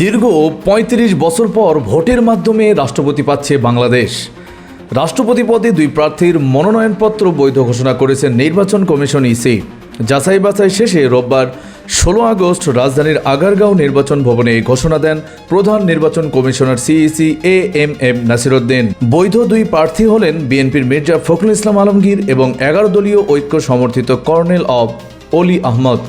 দীর্ঘ ৩৫ বছর পর ভোটের মাধ্যমে রাষ্ট্রপতি পাচ্ছে বাংলাদেশ। রাষ্ট্রপতি পদে দুই প্রার্থীর মনোনয়নপত্র বৈধ ঘোষণা করেছে নির্বাচন কমিশন ইসি। যাচাই বাছাই শেষে রোববার ১৬ আগস্ট রাজধানীর আগারগাঁও নির্বাচন ভবনে এই ঘোষণা দেন প্রধান নির্বাচন কমিশনার সিইসি এএমএম নাসিরউদ্দিন। বৈধ দুই প্রার্থী হলেন বিএনপির মির্জা ফখরুল ইসলাম আলমগীর এবং ১১ দলীয় ঐক্য সমর্থিত কর্নেল অব অলি আহমদ।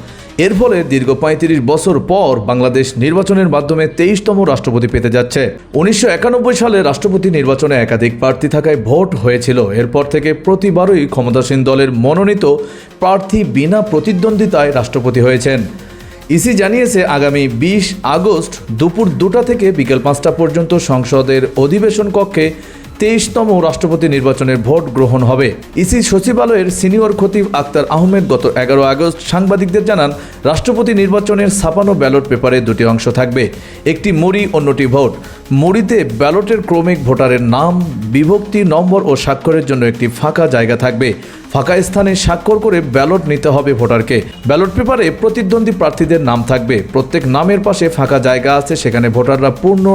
এর ফলে দীর্ঘ ৩৫ বছর পর বাংলাদেশ নির্বাচনের মাধ্যমে ২৩তম রাষ্ট্রপতি পেতে যাচ্ছে। ১৯৯১ সালে রাষ্ট্রপতি নির্বাচনে একাধিক প্রার্থী থাকায় ভোট হয়েছিল। এরপর থেকে প্রতিবারই ক্ষমতাসীন দলের মনোনীত প্রার্থী বিনা প্রতিদ্বন্দ্বিতায় রাষ্ট্রপতি হয়েছেন। ইসি জানিয়েছে, আগামী ২০ আগস্ট দুপুর ২টা থেকে বিকেল ৫টা পর্যন্ত সংসদের অধিবেশন কক্ষে ২৩তম রাষ্ট্রপতি নির্বাচনের ভোট গ্রহণ হবে। ইসি সচিবালয়ের সিনিয়র খতিব আক্তার আহমেদ গত ১১ আগস্ট সাংবাদিকদের জানান, রাষ্ট্রপতি নির্বাচনের ছাপানো ব্যালট পেপারে দুটি অংশ থাকবে, একটি মুড়ি, অন্যটি ভোট। মুড়িতে ব্যালটের ক্রমিক ভোটারের নাম, বিভক্তি নম্বর ও স্বাক্ষরের জন্য একটি ফাঁকা জায়গা থাকবে। ফাঁকা স্থানে স্বাক্ষর করে ব্যালট নিতে হবে ভোটারকে। ব্যালট পেপারে প্রতিদ্বন্দ্বী প্রার্থীদের নাম থাকবে। প্রত্যেক নামের পাশে ফাঁকা জায়গা আছে, সেখানে ভোটাররা পূর্ণ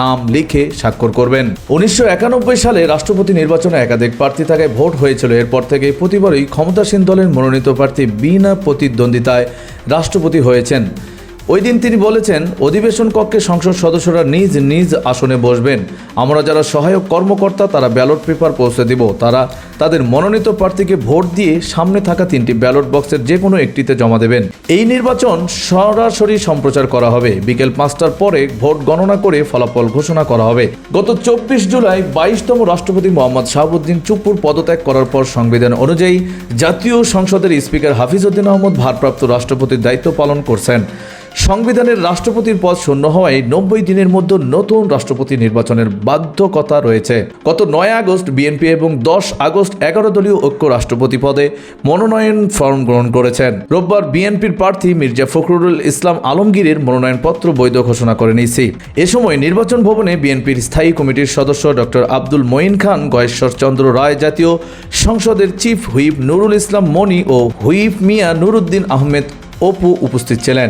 নাম লিখে স্বাক্ষর করবেন। ১৯৯১ সালে রাষ্ট্রপতি নির্বাচনে একাধিক প্রার্থী থাকায় ভোট হয়েছিল। এরপর থেকে প্রতিবারই ক্ষমতাসীন দলের মনোনীত প্রার্থী বিনা প্রতিদ্বন্দ্বিতায় রাষ্ট্রপতি হয়েছেন। ওই দিন তিনি বলেছেন, অধিবেশন কক্ষে সংসদ সদস্যরা নিজ নিজ আসনে বসবেন। আমরা যারা সহায়ক কর্মকর্তা তারা ব্যালট পেপার পৌঁছে দিব। তারা তাদের মনোনীত প্রার্থীকে ভোট দিয়ে সামনে থাকা ৩টি ব্যালট বক্সের যে কোনো একটিতে জমা দেবেন। এই নির্বাচন সরাসরি সম্প্রচার করা হবে। বিকেল ৫টার পরে ভোট গণনা করে ফলাফল ঘোষণা করা হবে। গত ২৪ জুলাই ২২তম রাষ্ট্রপতি মোহাম্মদ শাহাবুদ্দিন চুপ্পুর পদত্যাগ করার পর সংবিধান অনুযায়ী জাতীয় সংসদের স্পিকার হাফিজউদ্দিন আহমদ ভারপ্রাপ্ত রাষ্ট্রপতির দায়িত্ব পালন করছেন। সংবিধানের রাষ্ট্রপতির পদ শূন্য হওয়ায় ৯০ দিনের মধ্যে নতুন রাষ্ট্রপতি নির্বাচনের বাধ্যকতা রয়েছে। গত ৯ আগস্ট বিএনপি এবং ১০ আগস্ট ১১ দলীয় ঐক্য রাষ্ট্রপতি পদে মনোনয়ন ফর্ম গ্রহণ করেছেন। রোববার বিএনপির প্রার্থী মির্জা ফখরুল ইসলাম আলমগীরের মনোনয়নপত্র বৈধ ঘোষণা করেন ইসি। এ সময় নির্বাচন ভবনে বিএনপির স্থায়ী কমিটির সদস্য ডক্টর আব্দুল মঈন খান, গয়েশ্বর চন্দ্র রায়, জাতীয় সংসদের চিফ হুইপ নুরুল ইসলাম মনি ও হুইপ মিয়া নুরুদ্দিন আহমেদ অপু উপস্থিত ছিলেন।